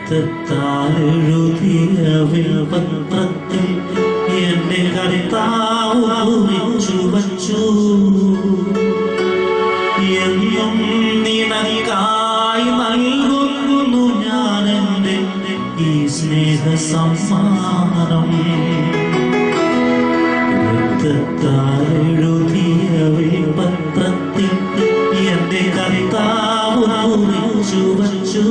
രക്തത്താലെഴുതിയ വിൽപത്രത്തിൽ എന്റെ കർത്താവ് കുറിച്ചു വച്ചു. എന്നും നിനക്കായി നൽകുന്നു ഞാൻ എന്റെ ഈ സ്നേഹ സമ്മാനം. രക്തത്താലെഴുതിയ വിൽപത്രത്തിൽ എന്റെ കർത്താവ് കുറിച്ചു വച്ചു.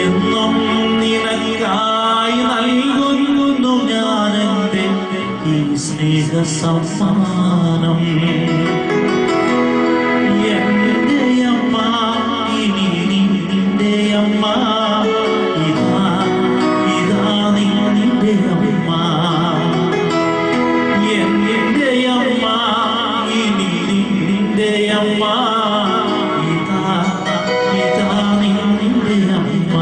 എന്നും നിനക്കായി നൽകുന്നു ഞാൻ എന്റെ ഈ സ്നേഹ സമ്മാനം. എന്റെ അമ്മ ഇനി നിന്റെ അമ്മ, ഇതാ ഇതാ നിന്റെ അമ്മ. എന്റെ അമ്മ ഇനി നിന്റെ അമ്മ, ഇതാ ഇതാ നിന്റെ അമ്മ.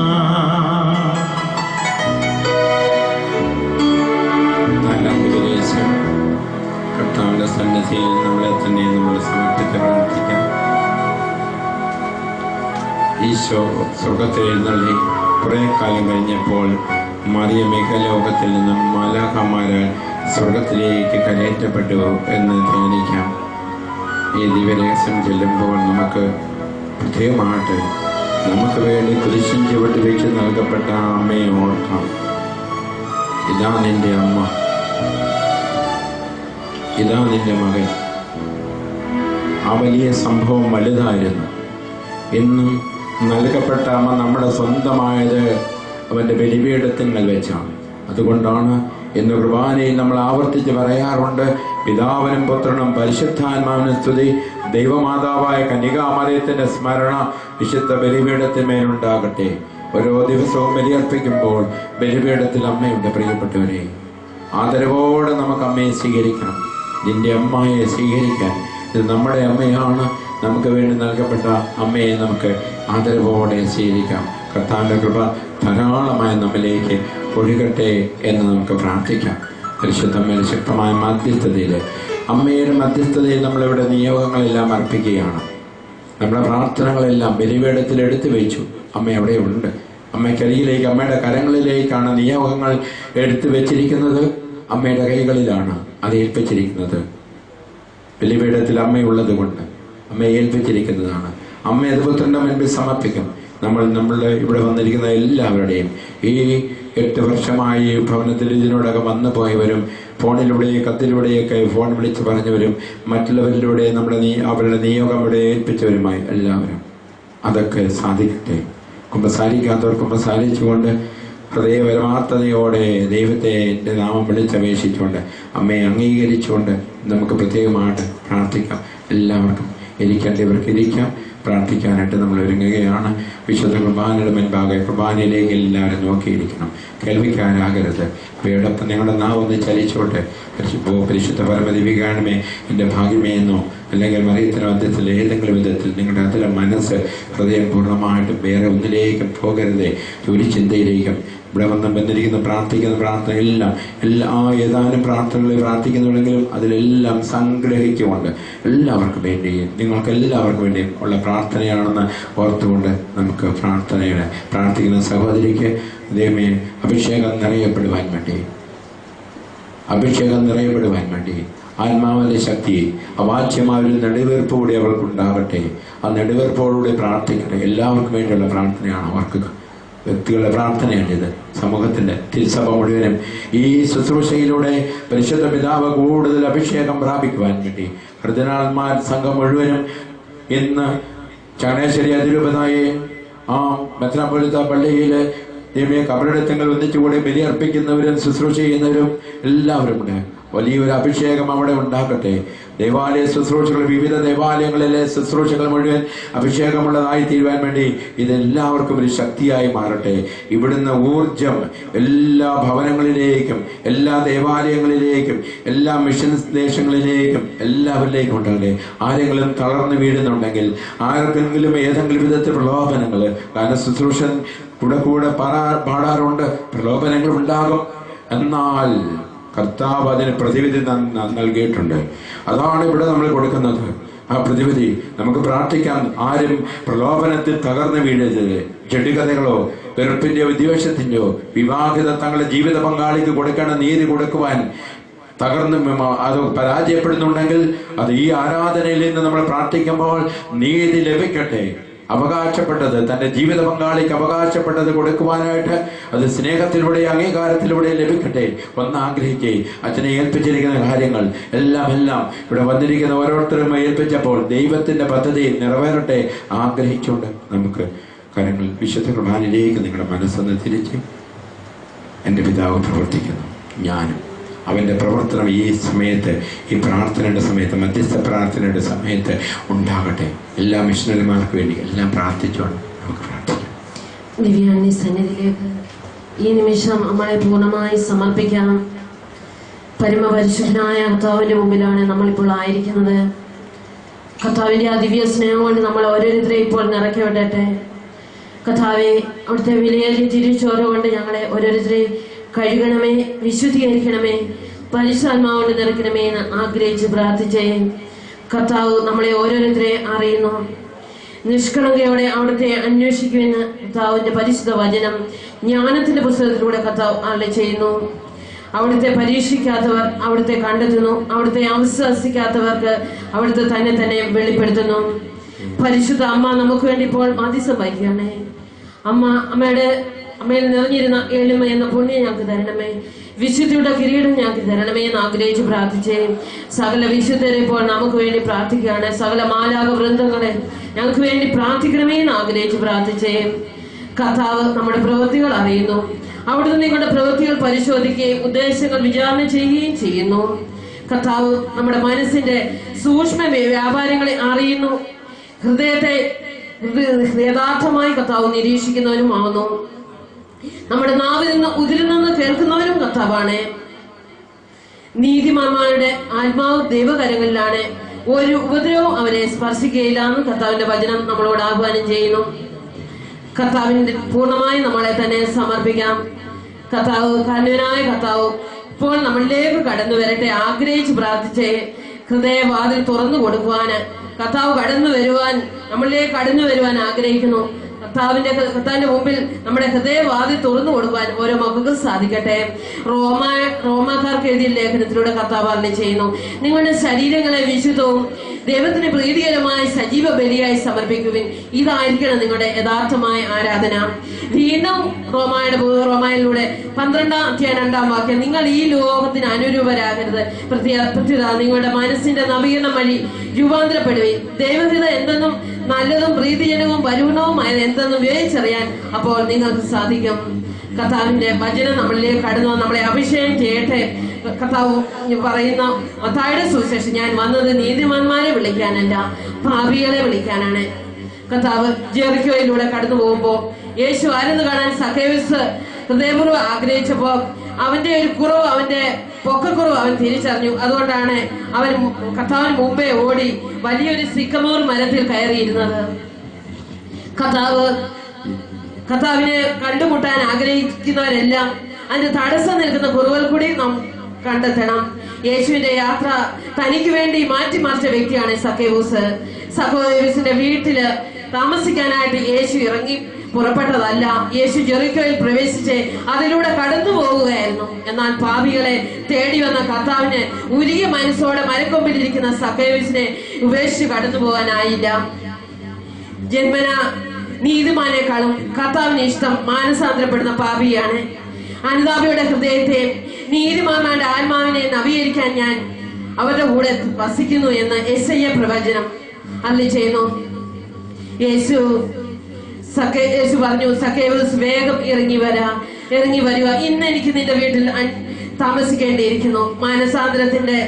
കർത്താവിന്റെ സന്നിധിയിൽ നമ്മളെ തന്നെ നമ്മൾ സമർപ്പിച്ച് പ്രാർത്ഥിക്കാം. ഈശോ സ്വർഗത്തിൽ എഴുന്നള്ളി കുറെ കാലം കഴിഞ്ഞപ്പോൾ മറിയമേക ലോകത്തിൽ നിന്നും മാലാഖമാരാൽ സ്വർഗത്തിലേക്ക് കരയറ്റപ്പെട്ടു എന്ന് ധ്യാനിക്കാം. ഈ ദിവ്യരഹസ്യം ചെല്ലുമ്പോൾ നമുക്ക് പ്രത്യേകമായിട്ട് നമുക്ക് വേണ്ടി കുരിശിൻ ചുവട്ടിൽ വെച്ച് നൽകപ്പെട്ട അമ്മയെ ഓർക്കാം. ഇതാ നിന്റെ അമ്മ, ഇതാ നിന്റെ മകൻ. ആ വലിയ സംഭവം വലുതായിരുന്നു. ഇന്നും നൽകപ്പെട്ട അമ്മ നമ്മുടെ സ്വന്തമായത് അവൻ്റെ ബലിപീഠത്തിന്മേൽ വെച്ചാണ്. അതുകൊണ്ടാണ് ഇന്ന് കുർബാനയിൽ നമ്മൾ ആവർത്തിച്ച് പറയാറുണ്ട്, പിതാവിനും പുത്രനും പരിശുദ്ധാത്മാവിനും സ്തുതി, ദൈവമാതാവായ കന്യകാമറിയത്തിൻ്റെ സ്മരണ വിശുദ്ധ ബലിപീഠത്തിന്മേലുണ്ടാകട്ടെ. ഓരോ ദിവസവും ബലിയർപ്പിക്കുമ്പോൾ ബലിപീഠത്തിൽ അമ്മയുണ്ട്. പ്രിയപ്പെട്ടവരെ, ആദരവോടെ നമുക്ക് അമ്മയെ സ്വീകരിക്കണം. നിന്റെ അമ്മയെ സ്വീകരിക്കാൻ ഇത് നമ്മുടെ അമ്മയാണ്. നമുക്ക് വേണ്ടി നൽകപ്പെട്ട അമ്മയെ നമുക്ക് ആദരവോടെ സ്വീകരിക്കാം. കർത്താവിൻ്റെ കൃപ ധാരാളമായി നമ്മിലേക്ക് ഒഴുകട്ടെ എന്ന് നമുക്ക് പ്രാർത്ഥിക്കാം. പരിശുദ്ധമ്മയുടെ ശക്തമായ മധ്യസ്ഥതയിൽ, അമ്മയുടെ മധ്യസ്ഥതയിൽ നമ്മളിവിടെ നിയോഗങ്ങളെല്ലാം അർപ്പിക്കുകയാണ്. നമ്മുടെ പ്രാർത്ഥനകളെല്ലാം ബലിപീഠത്തിൽ എടുത്തു വെച്ചു. അമ്മ അവിടെ ഉണ്ട്. അമ്മയ്ക്കരികിലേക്ക്, അമ്മയുടെ കരങ്ങളിലേക്കാണ് നിയോഗങ്ങൾ എടുത്തു വെച്ചിരിക്കുന്നത്. അമ്മയുടെ കൈകളിലാണ് അത് ഏൽപ്പിച്ചിരിക്കുന്നത്. ബലിപീഠത്തിൽ അമ്മയുള്ളത് കൊണ്ട് അമ്മയെ ഏൽപ്പിച്ചിരിക്കുന്നതാണ്. അമ്മ അത് പുത്രൻ്റെ മുൻപിൽ സമർപ്പിക്കും. നമ്മളുടെ ഇവിടെ വന്നിരിക്കുന്ന എല്ലാവരുടെയും ഈ 8 വർഷമായി ഭവനത്തിൽ ഇതിനോടകം വന്നു പോയവരും, ഫോണിലൂടെ കത്തിലൂടെയൊക്കെ ഫോൺ വിളിച്ച് പറഞ്ഞവരും, മറ്റുള്ളവരിലൂടെ അവരുടെ നിയോഗം ഇവിടെ ഏൽപ്പിച്ചവരുമായി എല്ലാവരും അതൊക്കെ സാധിക്കട്ടെ. കുമ്പസാരിക്കാത്തവർ കുമ്പസാരിച്ചുകൊണ്ട് ഹൃദയപരമാർത്ഥതയോടെ ദൈവത്തെ എൻ്റെ നാമം വിളിച്ചപേക്ഷിച്ചുകൊണ്ട് അമ്മയെ അംഗീകരിച്ചുകൊണ്ട് നമുക്ക് പ്രത്യേകമായിട്ട് പ്രാർത്ഥിക്കാം. എല്ലാവർക്കും ഇരിക്കേണ്ടവർക്ക് ഇരിക്കാം. പ്രാർത്ഥിക്കാനായിട്ട് നമ്മൾ ഒരുങ്ങുകയാണ്. വിശുദ്ധ കുർബാനയുടെ മുൻപാകെ കുർബാനയിലേക്ക് എല്ലാവരും നോക്കിയിരിക്കണം. കേൾവിക്കാരാകരുത്. ഇവയോടൊപ്പം നിങ്ങളുടെ നാവൊന്ന് ചലിച്ചോട്ടെ. പരിശുദ്ധ പരമദിവികാണമേ, എൻ്റെ ഭാഗ്യമേ എന്നോ അല്ലെങ്കിൽ മറിയത്തിൻ്റെ മധ്യത്തിൽ ഏതെങ്കിലും വിധത്തിൽ നിങ്ങളുടെ അതിലെ മനസ്സ്, ഹൃദയം പൂർണ്ണമായിട്ടും വേറെ ഒന്നിലേക്കും പോകരുതേ. ഒരു ചിന്തയിലേക്കും ഇവിടെ വന്നിരിക്കുന്ന പ്രാർത്ഥിക്കുന്ന പ്രാർത്ഥനയെല്ലാം ഏതാനും പ്രാർത്ഥനകളിൽ പ്രാർത്ഥിക്കുന്നുണ്ടെങ്കിലും അതിലെല്ലാം സംഗ്രഹിച്ചുകൊണ്ട് എല്ലാവർക്കും വേണ്ടിയും നിങ്ങൾക്ക് എല്ലാവർക്കും വേണ്ടിയും ഉള്ള പ്രാർത്ഥനയാണെന്ന് ഓർത്തുകൊണ്ട് നമുക്ക് പ്രാർത്ഥിക്കുന്ന സഹോദരിക്ക് ദൈവമേ അഭിഷേകം നിറയപ്പെടുവാൻ വേണ്ടി ആത്മാവിൻ്റെ ശക്തി അവാച്യമായ ഒരു നെടുവീർപ്പ് കൂടി അവർക്കുണ്ടാകട്ടെ. ആ നെടുവീർപ്പോടുകൂടി പ്രാർത്ഥിക്കട്ടെ. എല്ലാവർക്കും വേണ്ടിയുള്ള പ്രാർത്ഥനയാണ്. അവർക്ക് വ്യക്തികളുടെ പ്രാർത്ഥനയാണിത്. സമൂഹത്തിൻ്റെ തിരുസഭ മുഴുവനും ഈ ശുശ്രൂഷയിലൂടെ പരിശുദ്ധ പിതാവ് കൂടുതൽ അഭിഷേകം പ്രാപിക്കുവാൻ വേണ്ടി ഹൃദയനാത്മാ സംഘം മുഴുവനും ഇന്ന് ചങ്ങനാശ്ശേരി അതിരൂപതായി മെത്രാപ്പൊലീത്ത പള്ളിയിൽ കബറിടത്തങ്ങൾ ഒന്നിച്ചുകൂടി ബലിയർപ്പിക്കുന്നവരും ശുശ്രൂഷ ചെയ്യുന്നവരും എല്ലാവരും ഉണ്ട്. വലിയൊരു അഭിഷേകം അവിടെ ഉണ്ടാകട്ടെ. ദേവാലയ ശുശ്രൂഷകൾ, വിവിധ ദേവാലയങ്ങളിലെ ശുശ്രൂഷകൾ മുഴുവൻ അഭിഷേകമുള്ളതായി തീരുവാൻ വേണ്ടി ഇതെല്ലാവർക്കും ഒരു ശക്തിയായി മാറട്ടെ. ഇവിടുന്ന് ഊർജം എല്ലാ ഭവനങ്ങളിലേക്കും, എല്ലാ ദേവാലയങ്ങളിലേക്കും, എല്ലാ മിഷൻ ദേശങ്ങളിലേക്കും എല്ലാവരിലേക്കും ഉണ്ടാകട്ടെ. ആരെങ്കിലും തളർന്നു വീഴുന്നുണ്ടെങ്കിൽ, ആർക്കെങ്കിലും ഏതെങ്കിലും വിധത്തിൽ പ്രലോഭനങ്ങൾ, കാരണം ശുശ്രൂഷ കൂടെ പാടാറുണ്ട്, പ്രലോഭനങ്ങൾ ഉണ്ടാകും. എന്നാൽ കർത്താവ് അതിന് പ്രതിവിധി നൽകിയിട്ടുണ്ട്. അതാണ് ഇവിടെ നമ്മൾ കൊടുക്കുന്നത്. ആ പ്രതിവിധി നമുക്ക് പ്രാർത്ഥിക്കാം. ആരും പ്രലോഭനത്തിൽ തകർന്നു വീഴരുത്. ജഡികതകളോ വെറുപ്പിന്റെയോ വിദ്വേഷത്തിന്റെയോ വിവാഹിത തങ്ങളുടെ ജീവിത പങ്കാളിക്ക് കൊടുക്കേണ്ട നീതി കൊടുക്കുവാൻ തകർന്ന് അത് പരാജയപ്പെടുന്നുണ്ടെങ്കിൽ അത് ഈ ആരാധനയിൽ നിന്ന് നമ്മൾ പ്രാർത്ഥിക്കുമ്പോൾ നീതി ലഭിക്കട്ടെ. അവകാശപ്പെട്ടത് തന്റെ ജീവിത പങ്കാളിക്ക് അവകാശപ്പെട്ടത് കൊടുക്കുവാനായിട്ട് അത് സ്നേഹത്തിലൂടെ അംഗീകാരത്തിലൂടെ ലഭിക്കട്ടെ. ഒന്ന് ആഗ്രഹിക്കേ. അച്ഛനെ ഏൽപ്പിച്ചിരിക്കുന്ന കാര്യങ്ങൾ എല്ലാം ഇവിടെ വന്നിരിക്കുന്ന ഓരോരുത്തരും ഏൽപ്പിച്ചപ്പോൾ ദൈവത്തിന്റെ പദ്ധതി നിറവേറട്ടെ ആഗ്രഹിച്ചുകൊണ്ട് നമുക്ക് കാര്യങ്ങൾ വിശുദ്ധ കുർബാനയിലേക്ക് നിങ്ങളുടെ മനസ്സൊന്ന് തിരിച്ച് എൻ്റെ പിതാവ് പ്രവർത്തിക്കുന്നു, ഞാനും അവൻ്റെ പ്രവർത്തനം ഈ സമയത്ത്, ഈ പ്രാർത്ഥനയുടെ സമയത്ത്, മധ്യസ്ഥ പ്രാർത്ഥനയുടെ സമയത്ത് ഉണ്ടാകട്ടെ. എല്ലാ മിഷണറിമാർക്ക് വേണ്ടി എല്ലാം പ്രാർത്ഥിച്ചുകൊണ്ട് നമുക്ക് പ്രാർത്ഥിക്കാം. ദിവ്യാന്യ സന്നിധിയിലേക്ക് ഈ നിമിഷം നമ്മളെ പൂർണ്ണമായി സമർപ്പിക്കാം. പരമപരിശുദ്ധനായ കർത്താവിന്റെ മുമ്പിലാണ് നമ്മളിപ്പോൾ ആയിരിക്കുന്നത്. കർത്താവിന്റെ ആ ദിവ്യ സ്നേഹം കൊണ്ട് നമ്മൾ ഓരോരുത്തരെയും ഇപ്പോൾ നിറക്കി വിടട്ടെ. കർത്താവെ, അവിടുത്തെ വിലയേറിയ തിരിച്ചോര കൊണ്ട് ഞങ്ങളെ ഓരോരുത്തരെയും കഴുകണമേ, വിശുദ്ധീകരിക്കണമേ, പരിശുദ്ധാത്മാവ് കൊണ്ട് നിറയ്ക്കണമേ എന്ന് ആഗ്രഹിച്ച് പ്രാർത്ഥിച്ചേ. കർത്താവ് നമ്മളെ ഓരോരുത്തരെ അറിയുന്നു. നിഷ്കളങ്കയോടെ അവിടുത്തെ അന്വേഷിക്കുമെന്ന് കർത്താവിന്റെ പരിശുദ്ധ വചനം ജ്ഞാനത്തിന്റെ പുസ്തകത്തിലൂടെ കർത്താവ് അരുളി ചെയ്യുന്നു. അവിടുത്തെ പരീക്ഷിക്കാത്തവർ അവിടുത്തെ കണ്ടെത്തുന്നു. അവിടുത്തെ അവിശ്വസിക്കാത്തവർക്ക് അവിടുത്തെ തന്നെ വെളിപ്പെടുത്തുന്നു. പരിശുദ്ധ അമ്മ നമുക്ക് വേണ്ടി ഇപ്പോൾ മധ്യസ്ഥം വഹിക്കുകയാണേ. അമ്മയിൽ നിറഞ്ഞിരുന്ന എളിമ എന്ന പുണ്യം ഞങ്ങൾക്ക് തരണമേ. വിശുദ്ധിയുടെ കിരീടം ഞങ്ങൾക്ക് തരണമേ എന്ന് ആഗ്രഹിച്ച് പ്രാർത്ഥിച്ചേ. സകല വിശുദ്ധരെ ഇപ്പോൾ നമുക്ക് വേണ്ടി പ്രാർത്ഥിക്കുകയാണ്. സകല മാലാക വൃന്ദങ്ങളെ ഞങ്ങൾക്ക് വേണ്ടി പ്രാർത്ഥിക്കണമേ എന്ന് ആഗ്രഹിച്ച് പ്രാർത്ഥിച്ചേ. കർത്താവ് നമ്മുടെ പ്രവൃത്തികൾ അറിയുന്നു. അവിടുന്ന് നിങ്ങളുടെ പ്രവൃത്തികൾ പരിശോധിക്കുകയും ഉദ്ദേശങ്ങൾ വിചാരണ ചെയ്യുകയും ചെയ്യുന്നു. കർത്താവ് നമ്മുടെ മനസ്സിന്റെ സൂക്ഷ്മ വ്യാപാരങ്ങളെ അറിയുന്നു. ഹൃദയത്തെ യഥാർത്ഥമായി കർത്താവ് നിരീക്ഷിക്കുന്നവനുമാവുന്നു. നമ്മുടെ നാവിൽ നിന്ന് ഉതിരിൽ നിന്ന് കേൾക്കുന്നവനും കർത്താവാണ്. നീതിമാന്മാരുടെ ആത്മാവ് ദൈവകരങ്ങളിലാണ്. ഒരു ഉപദ്രവവും അവരെ സ്പർശിക്കുകയില്ല എന്ന് കർത്താവിന്റെ വചനം നമ്മളോട് ആഹ്വാനം ചെയ്യുന്നു. കർത്താവിന്റെ പൂർണ്ണമായി നമ്മളെ തന്നെ സമർപ്പിക്കാം. കർത്താവ് കരുണയായ കർത്താവ് ഇപ്പോൾ നമ്മളിലേക്ക് കടന്നു വരട്ടെ ആഗ്രഹിച്ച് പ്രാർത്ഥിച്ചേ. ഹൃദയവാതിൽ തുറന്നു കൊടുക്കുവാന് കർത്താവ് നമ്മളിലേക്ക് കടന്നു വരുവാൻ ആഗ്രഹിക്കുന്നു. കർത്താവിന്റെ മുമ്പിൽ നമ്മുടെ ഹൃദയവാതിൽ തുറന്നു കൊടുക്കാൻ ഓരോ മക്കൾക്കും സാധിക്കട്ടെ. റോമാക്കാർക്ക് എഴുതിയ ലേഖനത്തിലൂടെ കർത്താവ് അരുളി ചെയ്യുന്നു, നിങ്ങളുടെ ശരീരങ്ങളെ വിശുദ്ധവും ദൈവത്തിന് പ്രീതികരമായ സജീവ ബലിയായി സമർപ്പിക്കുവിൻ. ഇതായിരിക്കണം നിങ്ങളുടെ യഥാർത്ഥമായ ആരാധന. വീണ്ടും റോമായിലൂടെ 12-2 വാക്യം, നിങ്ങൾ ഈ ലോകത്തിന് അനുരൂപരാകരുത്, പ്രത്യുത നിങ്ങളുടെ മനസ്സിന്റെ നവീകരണം വഴി രൂപാന്തരപ്പെടുവിൻ. ദൈവഹിത എന്തെന്നും നല്ലതും പ്രീതിജനകവും പരിപൂർണവുമായത് എന്തെന്നും വിവേചിച്ചറിയാൻ അപ്പോൾ നിങ്ങൾക്ക് സാധിക്കും. കർത്താവിന്റെ വചനം നമ്മളിലേക്ക് കടന്നു നമ്മളെ അഭിഷേകം ചെയ്യട്ടെ. കർത്താവ് പറയുന്ന മത്തായിയുടെ സുവിശേഷം, ഞാൻ വന്നത് നീതിമാന്മാരെ വിളിക്കാനല്ല പാപികളെ വിളിക്കാനാണ്. കർത്താവ് ജെറിക്കോയിലൂടെ കടന്നു പോകുമ്പോ യേശു ആരെന്ന് കാണാൻ സഖേയൂസ് ഹൃദയപൂർവ്വം ആഗ്രഹിച്ചപ്പോ അവന്റെ ഒരു കുറവ്, അവന്റെ പൊക്കക്കുറവ് അവൻ തിരിച്ചറിഞ്ഞു. അതുകൊണ്ടാണ് അവൻ കർത്താവിന് മുമ്പേ ഓടി വലിയൊരു സിക്കമോർ മരത്തിൽ കയറിയിരുന്നത്. കർത്താവിനെ കണ്ടുമുട്ടാൻ ആഗ്രഹിക്കുന്നവരെല്ലാം അതിന് തടസ്സം നിൽക്കുന്ന കുറവുകൾ കൂടി നാം കണ്ടെത്തണം. യേശുവിന്റെ യാത്ര തനിക്ക് വേണ്ടി മാറ്റിമറിച്ച വ്യക്തിയാണ് സഖേയൂസ്. സഖേയൂസിന്റെ വീട്ടില് താമസിക്കാനായിട്ട് യേശു ഇറങ്ങി പുറപ്പെട്ടതല്ല. യേശു ജെറിക്കോയിൽ പ്രവേശിച്ച് അതിലൂടെ കടന്നു പോകുകയായിരുന്നു. എന്നാൽ പാപികളെ തേടി വന്ന കർത്താവിന് ഉരുകിയ മനസ്സോടെ മരക്കൊമ്പിലിരിക്കുന്ന സഖേയൂസിനെ ഉപേക്ഷിച്ച് കടന്നു പോകാനായില്ല. ജന്മന നീതിമാനേക്കാളും കർത്താവിന് ഇഷ്ടം മാനസാന്തരപ്പെടുന്ന പാപിയാണ്. അനുതാപിയുടെ ഹൃദയത്തെ നീതിമാന്മാരുടെ ആത്മാവിനെ നവീകരിക്കാൻ ഞാൻ അവരുടെ കൂടെ വസിക്കുന്നു എന്ന് യെശയ്യാ പ്രവചനം അരുളി ചെയ്യുന്നു. യേശു പറഞ്ഞു, സഖേയൂസ് വേഗം ഇറങ്ങി വരിക, ഇന്ന് എനിക്ക് നിന്റെ വീട്ടിൽ താമസിക്കേണ്ടിയിരിക്കുന്നു. മാനസാന്തരത്തിന്റെ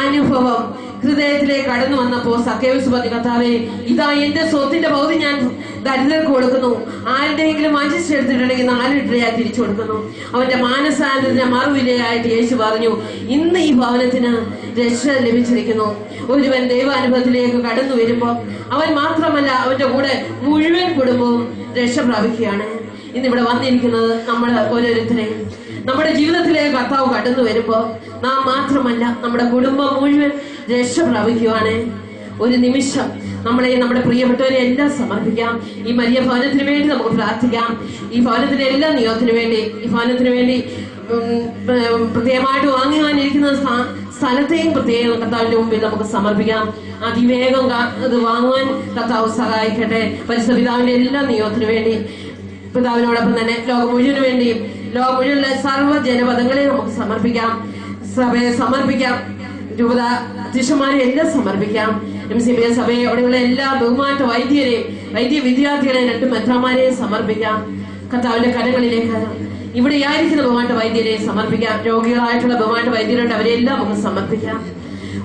അനുഭവം ഹൃദയത്തിലേക്ക് കടന്നു വന്നപ്പോ സഖേയൂസ് പറഞ്ഞു, കർത്താവേ, ഇതാ എന്റെ സ്വത്തിന്റെ പകുതി ഞാൻ ദരിദ്രർക്ക് കൊടുക്കുന്നു. ആരുടെയെങ്കിലും വഞ്ചിച്ചെടുത്തിട്ടുണ്ടെങ്കിൽ 4 ഇട്ടയായി തിരിച്ചു കൊടുക്കുന്നു. അവന്റെ മാനസാന്തരത്തിന് മറുവിലയായിട്ട് യേശു പറഞ്ഞു, ഇന്ന് ഈ ഭവനത്തിന് രക്ഷ ലഭിച്ചിരിക്കുന്നു. ഒരുവൻ ദൈവാനുഭവത്തിലേക്ക് കടന്നു വരുമ്പോ അവൻ മാത്രമല്ല, അവന്റെ കൂടെ മുഴുവൻ കുടുംബവും രക്ഷ പ്രാപിക്കുകയാണ്. ഇന്നിവിടെ വന്നിരിക്കുന്നത് നമ്മൾ ഓരോരുത്തരെയും നമ്മുടെ ജീവിതത്തിലേക്ക് കർത്താവ് കടന്നു വരുമ്പോ നാം മാത്രമല്ല, നമ്മുടെ കുടുംബം മുഴുവൻ രക്ഷ പ്രാപിക്കുവാണ്. ഒരു നിമിഷം നമ്മളെ നമ്മുടെ പ്രിയപ്പെട്ടവരെ എല്ലാം സമർപ്പിക്കാം. ഈ മരിയ ഭവനത്തിന് വേണ്ടി നമുക്ക് പ്രാർത്ഥിക്കാം. ഈ ഭവനത്തിന്റെ എല്ലാ നിയോഗത്തിനു വേണ്ടി, ഈ ഭവനത്തിന് വേണ്ടി പ്രത്യേകമായിട്ട് വാങ്ങുവാനിരിക്കുന്ന സ്ഥലത്തെയും പ്രത്യേകം കർത്താവിന്റെ മുമ്പിൽ നമുക്ക് സമർപ്പിക്കാം. അതിവേഗം അത് വാങ്ങുവാൻ കർത്താവ് സഹായിക്കട്ടെ. പരിശുദ്ധ പിതാവിന്റെ എല്ലാ നിയോഗത്തിനു വേണ്ടി, പിതാവിനോടൊപ്പം തന്നെ ലോകം മുഴുവന് വേണ്ടിയും, ലോകം മുഴുവനുള്ള സർവ്വ ജനപദങ്ങളെ നമുക്ക് സമർപ്പിക്കാം. സഭയെ സമർപ്പിക്കാം. രൂപത അധ്യക്ഷന്മാരെ എല്ലാം സമർപ്പിക്കാം. MCBA സഭയോടുള്ള എല്ലാ ബഹുമാന വൈദ്യരെയും, വൈദ്യ വിദ്യാർത്ഥികളെയും 2 മെത്രാന്മാരെയും സമർപ്പിക്കാം കർത്താവിന്റെ കരങ്ങളിലേക്ക്. ഇവിടെ ആയിരിക്കുന്ന ബഹുമാന വൈദ്യരെയും സമർപ്പിക്കാം. രോഗികളായിട്ടുള്ള ബഹുമാന വൈദ്യരുണ്ട്, അവരെല്ലാം നമുക്ക് സമർപ്പിക്കാം.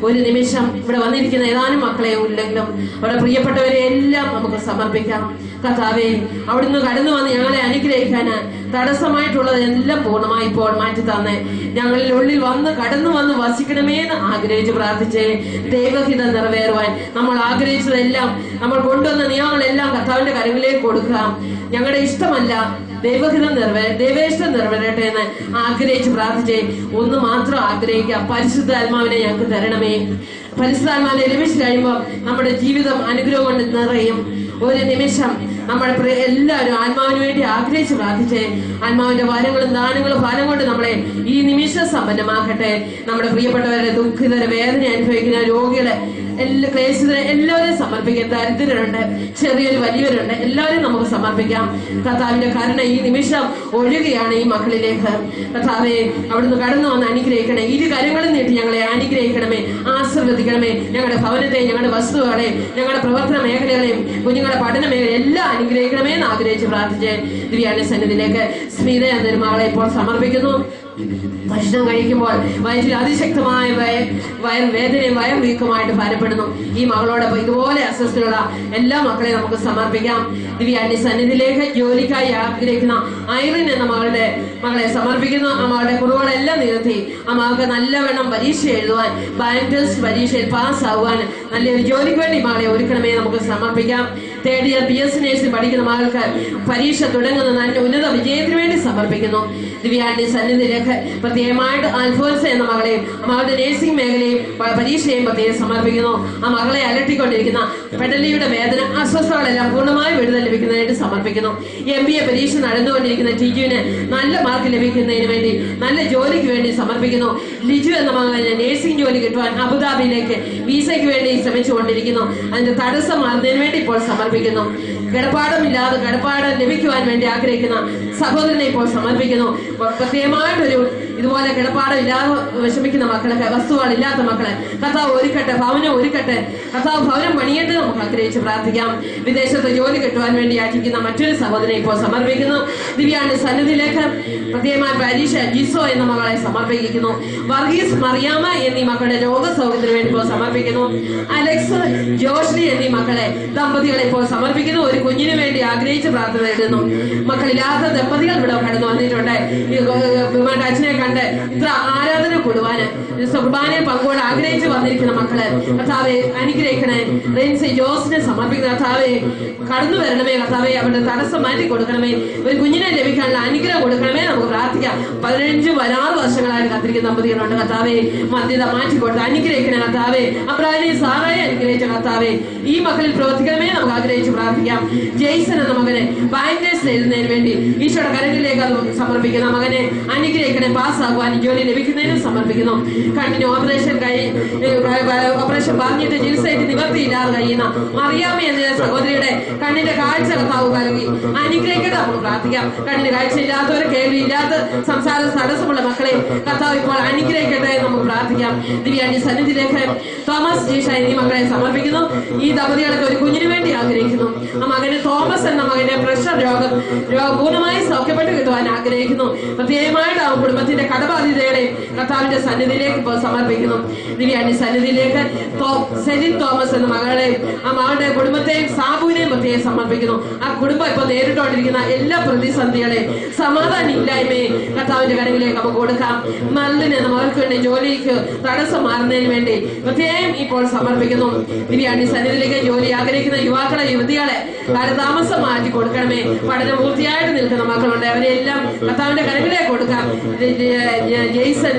ഒരു നിമിഷം ഇവിടെ വന്നിരിക്കുന്ന ഏതാനും മക്കളെ ഉണ്ടെങ്കിലും അവരുടെ പ്രിയപ്പെട്ടവരെ എല്ലാം നമുക്ക് സമർപ്പിക്കാം. കർത്താവേ, അവിടുന്ന് കടന്നു വന്ന് ഞങ്ങളെ അനുഗ്രഹിക്കാൻ തടസ്സമായിട്ടുള്ളത് എല്ലാം പൂർണ്ണമായി ഇപ്പോൾ മാറ്റി തന്നെ ഞങ്ങളിൽ ഉള്ളിൽ കടന്നു വന്ന് വസിക്കണമേ എന്ന് ആഗ്രഹിച്ച് പ്രാർത്ഥിച്ചേ. ദൈവഹിതം നിറവേറുവാൻ നമ്മൾ ആഗ്രഹിച്ചതെല്ലാം, നമ്മൾ കൊണ്ടുവന്ന നിയമങ്ങളെല്ലാം കർത്താവിന്റെ കരങ്ങളിലേക്ക് കൊടുക്കാം. ഞങ്ങളുടെ ഇഷ്ടമല്ല, ദൈവഹിതം ദൈവേഷ്ടം നിറവേറട്ടെ എന്ന് ആഗ്രഹിച്ച് പ്രാർത്ഥിച്ചേ. ഒന്ന് മാത്രം ആഗ്രഹിക്കാം, പരിശുദ്ധാത്മാവിനെ ഞങ്ങൾക്ക് തരണമേ. പരിശുദ്ധാത്മാവിനെ ലഭിച്ചു കഴിയുമ്പോൾ നമ്മുടെ ജീവിതം അനുഗ്രഹം കൊണ്ട് നിറയും. ഒരു നിമിഷം നമ്മുടെ എല്ലാവരും ആത്മാവിന് വേണ്ടി ആഗ്രഹിച്ച് പ്രാർത്ഥിച്ചേ. ആത്മാവിന്റെ വരങ്ങളും ദാനങ്ങളും ഫലം കൊണ്ട് നമ്മളെ ഈ നിമിഷം സമ്പന്നമാക്കട്ടെ. നമ്മുടെ പ്രിയപ്പെട്ടവരെ, ദുഃഖിതരെ, വേദന അനുഭവിക്കുന്ന രോഗികളെ, ക്ലേശിതരെ എല്ലാവരെയും സമർപ്പിക്കാം. ദരിദ്രരുണ്ട്, ചെറിയൊരു വലിയവരുണ്ട്, എല്ലാവരും നമുക്ക് സമർപ്പിക്കാം. കർത്താവിന്റെ കരുണ ഈ നിമിഷം ഒഴുകുകയാണ് ഈ മക്കളിലേക്ക്. കർത്താവെ, അവിടുന്ന് കടന്നു വന്ന് അനുഗ്രഹിക്കണേ. 2 കരങ്ങളും നീട്ടി ഞങ്ങളെ അനുഗ്രഹിക്കണമേ, ആശീർവദിക്കണമേ. ഞങ്ങളുടെ ഭവനത്തെ, ഞങ്ങളുടെ വസ്തുക്കളെ, ഞങ്ങളുടെ പ്രവർത്തന മേഖലകളെയും കുഞ്ഞുങ്ങളുടെ പഠന മേഖല എല്ലാം അനുഗ്രഹിക്കണമേ എന്ന് ആഗ്രഹിച്ച് പ്രാർത്ഥിച്ചേ. ദിവ്യാന്റെ സന്നിധിയിലേക്ക് സ്മിത എന്നൊരു മകളെ ഇപ്പോൾ സമർപ്പിക്കുന്നു. ഭക്ഷണം കഴിക്കുമ്പോൾ വയറ്റിൽ അതിശക്തമായ വയർവേദനയും വയർവീക്കമായിട്ട് ഭാരപ്പെടുന്നു. ഈ മകളോടൊപ്പം ഇതുപോലെ അസ്വസ്ഥതയുള്ള എല്ലാ മക്കളെയും നമുക്ക് സമർപ്പിക്കാം. ദിവ്യാന്റെ സന്നിധിയിലേക്ക് ജോലിക്കായി ആഗ്രഹിക്കുന്ന ഐറിൻ എന്ന മകളെ സമർപ്പിക്കുന്നു. ആ മകളുടെ കുറവുകളെല്ലാം നികത്തി ആ മകൾക്ക് നല്ലവണ്ണം പരീക്ഷ എഴുതുവാൻ, ബാങ്ക് ടെസ്റ്റ് പരീക്ഷയിൽ പാസ്സാകുവാൻ, നല്ലൊരു ജോലിക്ക് വേണ്ടി മകളെ ഒരുക്കണമേ നമുക്ക് സമർപ്പിക്കാം. 3rd ഇയർ BSc നേഴ്സിംഗ് പഠിക്കുന്ന മകൾക്ക് പരീക്ഷ തുടങ്ങുന്ന നല്ല ഉന്നത വിജയത്തിന് വേണ്ടി സമർപ്പിക്കുന്നു. ദിവ്യാന്റെ സന്നിധിയിലേക്ക് പ്രത്യേകമായിട്ട് അൽഫോൻസ എന്ന മകളെയും മകളുടെ നേഴ്സിംഗ് മേഖലയും പരീക്ഷയും പ്രത്യേകം സമർപ്പിക്കുന്നു. ആ മകളെ അലട്ടിക്കൊണ്ടിരിക്കുന്ന പെടലിയുടെ വേദന, അസ്വസ്ഥതകളെല്ലാം പൂർണ്ണമായി വിടുതൽ ലഭിക്കുന്നതിനായിട്ട് സമർപ്പിക്കുന്നു. MBA പരീക്ഷ നടന്നുകൊണ്ടിരിക്കുന്ന ടിജുവിന് നല്ല മാർക്ക് ലഭിക്കുന്നതിന് വേണ്ടി, നല്ല ജോലിക്ക് വേണ്ടി സമർപ്പിക്കുന്നു. ലിജു എന്ന മകന് നേഴ്സിംഗ് ജോലി കിട്ടുവാൻ അബുദാബിയിലേക്ക് വിസയ്ക്ക് വേണ്ടി ശ്രമിച്ചുകൊണ്ടിരിക്കുന്നു. അതിന്റെ തടസ്സം മാറുന്നതിന് വേണ്ടി ഇപ്പോൾ സമർപ്പിക്കുന്നു. കിടപ്പാടമില്ലാതെ കിടപ്പാടം ലഭിക്കുവാൻ വേണ്ടി ആഗ്രഹിക്കുന്ന സഹോദരനെ ഇപ്പോൾ സമർപ്പിക്കുന്നു. പ്രത്യേകമായിട്ടൊരു ഇതുപോലെ കിടപ്പാടം ഇല്ലാതെ വിഷമിക്കുന്ന മക്കളൊക്കെ, വസ്തുക്കളില്ലാത്ത മക്കളെ കർത്താവ് ഒരുക്കട്ടെ, ഭവനം ഒരുക്കട്ടെ. കർത്താവ് ഭവനം പണിയട്ടെ നമുക്ക് ആഗ്രഹിച്ച് പ്രാർത്ഥിക്കാം. വിദേശത്ത് ജോലി കിട്ടുവാൻ വേണ്ടി യാചിക്കുന്ന മറ്റൊരു സഹോദരനെ ഇപ്പോൾ സമർപ്പിക്കുന്നു. ദിവ്യാന്റെ സന്നിധിയിലേക്ക് പ്രത്യേകമായ പരീക്ഷ ജിസോ എന്ന മകളെ സമർപ്പിക്കുന്നു. വർഗീസ്, മറിയാമ എന്നീ മക്കളുടെ രോഗസൗഖ്യത്തിന് വേണ്ടി ഇപ്പോൾ സമർപ്പിക്കുന്നു. അലക്സ്, ജോഷ്ലി എന്നീ മക്കളെ ദമ്പതികളെ ഇപ്പോൾ സമർപ്പിക്കുന്നു. ഒരു കുഞ്ഞിന് വേണ്ടി ആഗ്രഹിച്ച് പ്രാർത്ഥന എഴുതുന്നു. മക്കളില്ലാത്ത ദമ്പതികൾ ഇവിടെ കടന്നു വന്നിട്ടുണ്ട്. അച്ഛനെ കണ്ട് ഇത്ര ആരാധന കൂടുവാന്, കുർബാനയിൽ പങ്കുകൊണ്ട് ആഗ്രഹിച്ച് വന്നിരിക്കുന്ന മക്കള് കർത്താവെ അനുഗ്രഹിക്കണേ. റെൻസി ജോസിനെ സമർപ്പിക്കുന്ന കർത്താവെ കടന്നു വരണമേ. കർത്താവെ, അവരുടെ തടസ്സം മാറ്റി കൊടുക്കണമേ. ഒരു കുഞ്ഞിനെ ലഭിക്കാനുള്ള അനുഗ്രഹം കൊടുക്കണമേ നമുക്ക് പ്രാർത്ഥിക്കാം. 15-16 വർഷങ്ങളായി കാത്തിരിക്കുന്ന ദമ്പതികളുണ്ട്. കർത്താവെ, മധ്യത മാറ്റിക്കൊടുത്ത് അനുഗ്രഹിക്കണേ. കർത്താവെ, അബ്രാഹിമിനെയും സാറായെ അനുഗ്രഹിച്ച കർത്താവെ, ഈ മക്കളിൽ പ്രവർത്തിക്കണമേ നമുക്ക് ആഗ്രഹിച്ച് പ്രാർത്ഥിക്കാം. ജെയ്സൺ എന്ന മകനെ ബാങ്ക് ടെസ്റ്റ് എഴുതുന്നതിന് വേണ്ടി ഈശോയുടെ കരങ്ങളിലേക്ക് അത് സമർപ്പിക്കുന്ന മകനെ അനുഗ്രഹിക്കണേ. പാസ്സാകുവാൻ ജോലി ലഭിക്കുന്നതിനും സമർപ്പിക്കുന്നു. കണ്ണിന് ഓപ്പറേഷൻ പറഞ്ഞിട്ട് ചികിത്സയ്ക്ക് നിവർത്തിയില്ലാതെ കഴിയുന്ന മറിയാമ എന്ന സഹോദരിയുടെ കണ്ണിന്റെ കാഴ്ച കർത്താവ് നൽകി അനുഗ്രഹിക്കട്ടെ നമുക്ക് പ്രാർത്ഥിക്കാം. കണ്ണിന് കാഴ്ചയില്ലാത്തവരെ, കേൾവിയില്ലാത്ത സംസാര തടസ്സമുള്ള മക്കളെ കർത്താവ് ഇപ്പോൾ അനുഗ്രഹിക്കട്ടെ നമുക്ക് പ്രാർത്ഥിക്കാം. ദിവ്യാന്റെ സന്നിധിയിലേക്ക് തോമസ്, ജീഷ എന്നീ മക്കളെ സമർപ്പിക്കുന്നു. ഈ ദമ്പതികളൊക്കെ ഒരു കുഞ്ഞിന് വേണ്ടി ആഗ്രഹിക്കുന്നു. ആ മകന് തോമസ് എന്ന മകന്റെ പ്രഷർ രോഗം പൂർണ്ണമായി സൗഖ്യപ്പെട്ട് കിട്ടുവാൻ ആഗ്രഹിക്കുന്നു. പ്രത്യേകമായിട്ട് ആ കുടുംബത്തിന്റെ കടബാധ്യതകളെ കർത്താവിന്റെ സന്നിധിയിലേക്ക് ഇപ്പോൾ സമർപ്പിക്കുന്നു. ദിവ്യാന്റെ സന്നിധിയിലേക്ക് സെലിൻ തോമസ് എന്ന മകളെയും ആ മകളുടെ കുടുംബത്തെയും സാബുവിനെയും പ്രത്യേകം സമർപ്പിക്കുന്നു. ആ കുടുംബം ഇപ്പോൾ നേരിട്ടുകൊണ്ടിരിക്കുന്ന എല്ലാ പ്രതിസന്ധികളെയും സമാധാനം ഇല്ലായ്മയെ കർത്താവിന്റെ കരങ്ങളിലേക്ക് നമുക്ക് കൊടുക്കാം. മല്ലിന് എന്ന മകൾക്ക് വേണ്ടി ജോലിക്ക് തടസ്സം മാറുന്നതിന് വേണ്ടി പ്രത്യേകം ഇപ്പോൾ സമർപ്പിക്കുന്നു. ദിവ്യാന്റെ സന്നിധിയിലേക്ക് ജോലി ആഗ്രഹിക്കുന്ന യുവാക്കളെ, യുവതികളെ കാലതാമസം മാറ്റി കൊടുക്കണമേ. പഠന പഠനം പൂർത്തിയായിട്ട് നിൽക്കുന്ന മക്കളുണ്ട്. അവരെല്ലാം കർത്താവിന്റെ കരങ്ങളിലേക്ക് കൊടുക്കാം. ജെയ്സൺ,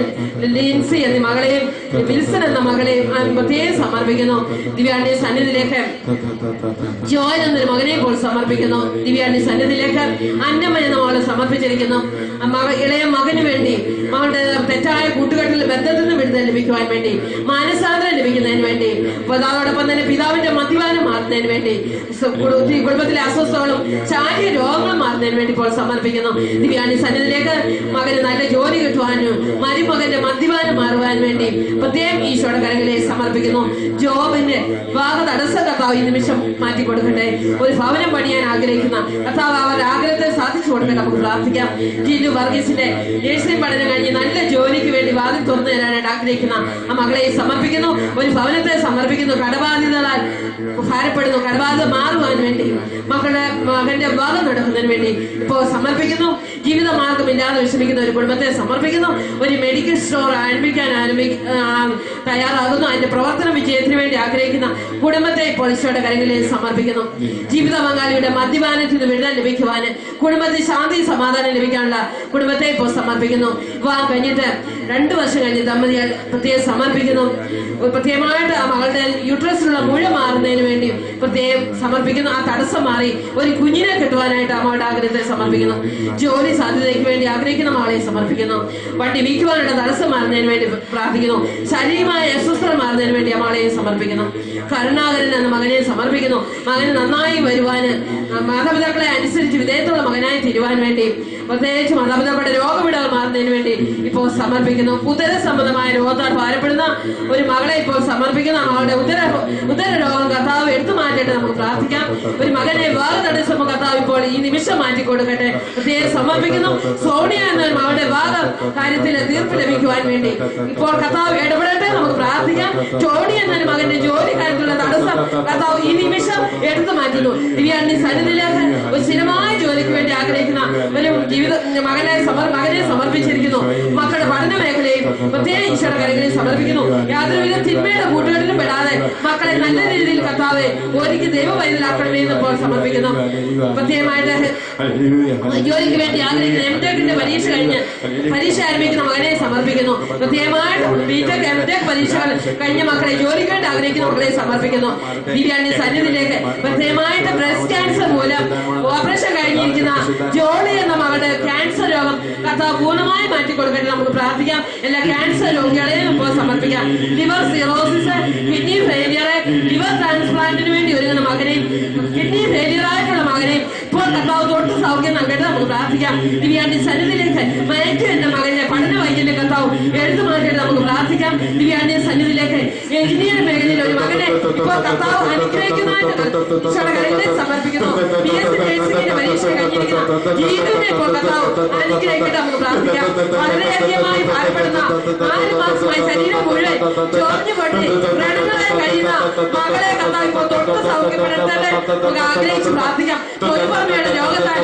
ലിൻസി എന്ന മകളെയും വിൽസൺ എന്ന മകളെയും പ്രത്യേകം സമർപ്പിക്കുന്നു ദിവ്യാന്റെ സന്നിധിയിലേക്ക്. ജോയൽ എന്നൊരു മകനെ ഇപ്പോൾ സമർപ്പിക്കുന്നു ദിവ്യാന്റെ സന്നിധിയിലേക്ക്. അന്നമ്മ എന്ന മകളെ സമർപ്പിച്ചിരിക്കുന്നു. ഇളയ മകന് വേണ്ടി, മകളുടെ തെറ്റായ കൂട്ടുകെട്ടിൽ ബന്ധത്തിൽ നിന്ന് വിടുതൽ ലഭിക്കുവാൻ വേണ്ടി, മാനസാന്തരം ലഭിക്കുന്നതിന് വേണ്ടി, അതോടൊപ്പം തന്നെ പിതാവിന്റെ മദ്യപാനം മാറുന്നതിന് വേണ്ടി, കുടുംബത്തിലെ അസ്വസ്ഥതകളും ശാരീരിക രോഗങ്ങളും മാറുന്നതിന് വേണ്ടി ഇപ്പോൾ സമർപ്പിക്കുന്നു ദിവ്യാന്റെ സന്നിധിയിലേക്ക്. മകന് നല്ല ജോലി കിട്ടുവാനും മരുമകന്റെ മദ്യപാനം മാറുവാൻ വേണ്ടി പ്രത്യേകം ഈശോയുടെ കരങ്ങളിലേക്ക് സമർപ്പിക്കുന്നു. ജോബിന്റെ വിവാഹ തടസ്സം കർത്താവ് ഈ നിമിഷം മാറ്റി കൊടുക്കട്ടെ. ഒരു ഭവനം പണിയാൻ ആഗ്രഹിക്കുന്ന കർത്താവ് അവരുടെ ആഗ്രഹത്തെ സാധിച്ചു കൊടുക്കട്ടെ. നമുക്ക് പ്രാർത്ഥിക്കാം. ജില്ലു വർഗീസിന്റെ നഴ്സിംഗ് പഠനം കഴിഞ്ഞ് നല്ല ജോലിക്ക് വേണ്ടി വാതിൽ തുറന്നു തരാനായിട്ട് ആഗ്രഹിക്കുന്ന ആ മകളെ സമർപ്പിക്കുന്നു. ഒരു ഭവനത്തെ സമർപ്പിക്കുന്നു. കടബാധിതരാൽ ഭാരപ്പെടുന്നു. കടബാധിത മാറുവാൻ വേണ്ടി, മകന്റെ വിവാഹം നടക്കുന്നതിന് വേണ്ടി ഇപ്പോൾ സമർപ്പിക്കുന്നു. ജീവിത മാർഗമില്ലാതെ വിഷമിക്കുന്ന ഒരു കുടുംബത്തെ സമർപ്പിക്കുന്നു. ഒരു മെഡിക്കൽ സ്റ്റോർ ആരംഭിക്കാൻ തയ്യാറാകുന്നു. അതിന്റെ പ്രവർത്തന വിജയത്തിന് വേണ്ടി ആഗ്രഹിക്കുന്ന കുടുംബത്തെ ഇപ്പോൾ ഈശോയുടെ കരങ്ങളിലേക്ക് സമർപ്പിക്കുന്നു. ജീവിത പങ്കാളിയുടെ മദ്യപാനത്തിൽ നിന്ന് വിടുതൽ ലഭിക്കുവാന്, കുടുംബത്തിൽ ശാന്തി സമാധാനം ലഭിക്കാനുള്ള കുടുംബത്തെ ഇപ്പോൾ സമർപ്പിക്കുന്നു. വിവാഹം കഴിഞ്ഞിട്ട് 2 വർഷം കഴിഞ്ഞ് ദമ്പതികൾ പ്രത്യേകം സമർപ്പിക്കുന്നു. പ്രത്യേകമായിട്ട് ആ മകളുടെ യൂട്രസിലുള്ള മുഴ മാറുന്നതിന് വേണ്ടി പ്രത്യേകം സമർപ്പിക്കുന്നു. ആ തടസ്സം മാറി ഒരു കുഞ്ഞിനെ കിട്ടുവാനായിട്ട് ആ മകളുടെ ആഗ്രഹത്തെ സമർപ്പിക്കുന്നു. ജോലി സാധ്യതയ്ക്ക് വേണ്ടി ആഗ്രഹിക്കുന്ന മകളെ സമർപ്പിക്കുന്നു. വണ്ടി വീക്കുവാനുള്ള തടസ്സം മാറുന്നതിന് വേണ്ടി പ്രാർത്ഥിക്കുന്നു. ശാരീരികമായ അസ്വസ്ഥത മാറുന്നതിന് വേണ്ടി ആ മകളെ സമർപ്പിക്കുന്നു. കരുണാകരൻ എന്ന മകനെ സമർപ്പിക്കുന്നു. മകന് നന്നായി വരുവാന്, മാതാപിതാക്കളെ അനുസരിച്ച് വിധേയത്തുള്ള മകനായി തീരുവാൻ വേണ്ടി, പ്രത്യേകിച്ച് മാതാപിതാക്കളുടെ രോഗവിടകൾ മാറുന്നതിന് വേണ്ടി ഇപ്പോൾ സമർപ്പിക്കുന്നു. ഉദര സംബന്ധമായ രോഗത്താൽ ഭാരപ്പെടുന്ന ഒരു മകളെ ഇപ്പോൾ സമർപ്പിക്കുന്ന മകളുടെ ഉദര രോഗം കർത്താവ് എടുത്തു മാറ്റിയിട്ട് നമുക്ക് പ്രാർത്ഥിക്കാം. ഒരു മകനെ വിവാഹ തടസ്സം കർത്താവ് ഇപ്പോൾ ഈ നിമിഷം മാറ്റി കൊടുക്കട്ടെ. പ്രത്യേകം സമർപ്പിക്കുന്നു. സോണിയ എന്ന ഒരു മകളുടെ വിവാഹ കാര്യത്തിൽ തീർപ്പ് ലഭിക്കുവാൻ വേണ്ടി ഇപ്പോൾ കർത്താവ് ഇടപെടട്ടെ. നമുക്ക് പ്രാർത്ഥിക്കാം. ടോണി എന്നൊരു മകന്റെ ജോലി കാര്യത്തിലുള്ള തടസ്സം കർത്താവ് ഈ നിമിഷം എടുത്തു മാറ്റുന്നു. ദിവ്യാന്റെ സന്നിധിയിലേക്ക് ഒരു സ്ഥിരമായ ജോലിക്ക് വേണ്ടി ആഗ്രഹിക്കുന്ന ഒരു മകനെ സമർപ്പിച്ചിരിക്കുന്നു. മക്കളുടെ പഠന മേഖലയും പ്രത്യേകം ഈശോയുടെ കരങ്ങളിൽ സമർപ്പിക്കുന്നു. യാതൊരുവിധ തിന്മയുടെ കൂട്ടുകളിലും പെടാതെ മക്കളെ നല്ല രീതിയിൽ കർത്താവ് ഒരുക്കി ദൈവവൈദ്യലാക്കണമേ എന്ന് ഇപ്പോൾ സമർപ്പിക്കുന്നു. പ്രത്യേകമായിട്ട് ജോലിക്ക് വേണ്ടി ആഗ്രഹിക്കുന്ന എംടെക്കിന്റെ പരീക്ഷ ആരംഭിക്കുന്ന മകനെ സമർപ്പിക്കുന്നു. പ്രത്യേകമായിട്ട് ബിടെക് എംടെക് പരീക്ഷകൾ കഴിഞ്ഞ മക്കളെ ജോലിക്ക് വേണ്ടി ആഗ്രഹിക്കുന്ന മക്കളെ സമർപ്പിക്കുന്നു. ദിവ്യാന്റെ സന്നിധിയിലേക്ക് പ്രത്യേകമായിട്ട് ബ്രസ്റ്റ് ക്യാൻസർ മൂലം ഓപ്പറേഷൻ കഴിഞ്ഞിരിക്കുന്ന ജോളി എന്ന മകളുടെ ക്യാൻസർ രോഗം കർത്താവ് പൂർണ്ണമായി മാറ്റിക്കൊടുക്കട്ടെ. നമുക്ക് പ്രാർത്ഥിക്കാം. എല്ലാ ക്യാൻസർ രോഗികളെയും ഇപ്പോൾ സമർപ്പിക്കാം. Liver cirrhosis, kidney failure, liver ട്രാൻസ്പ്ലാന്റിന് വേണ്ടി ഒരുങ്ങുന്ന മകനെയും, കിഡ്നി ഫെയിലിയർ ആയിട്ടുള്ള മകനെയും ഇപ്പോൾ കർത്താവ് തൊട്ട് സൗഖ്യം നൽകട്ടെ. നമുക്ക് പ്രാർത്ഥിക്കാം. ദിവ്യാന്റെ സന്നിധിയിലേക്ക് മയറ്റു എന്ന മകന്റെ പഠന വൈദ്യന്റെ കർത്താവ് എടുത്തു മാറ്റിയിട്ട് നമുക്ക് പ്രാർത്ഥിക്കാം. ദിവ്യാന്റെ സന്നിധിയിലേക്ക് എഞ്ചിനീയറിംഗ് മേഖലയിൽ ഒരു മകനെ ഇപ്പോൾ കർത്താവ് അനുഗ്രഹിക്കുന്നതായിട്ട് സമർപ്പിക്കുന്നു. PSC നഴ്സിംഗിന്റെ പരീക്ഷ കഴിഞ്ഞിരിക്കുന്ന ജീവനെ ഇപ്പോൾ കർത്താവ് അനുഗ്രഹിക്കട്ടെ. നമുക്ക് പ്രാർത്ഥിക്കാം. വളരെയധികമായി ഭാരപ്പെടുന്ന 4 മാസമായി ശരീരം മുഴുവൻ ചൊറിഞ്ഞു പൊട്ടി വ്രണങ്ങളെ കഴിയുന്ന മകളെ കർത്താവ് ഇപ്പോൾ തൊട്ട് സൗഖ്യപ്പെടുത്തട്ടെ. നമുക്ക് ആഗ്രഹിച്ച് പ്രാർത്ഥിക്കാം. തൊലിപ്പറമയുടെ രോഗത്താൽ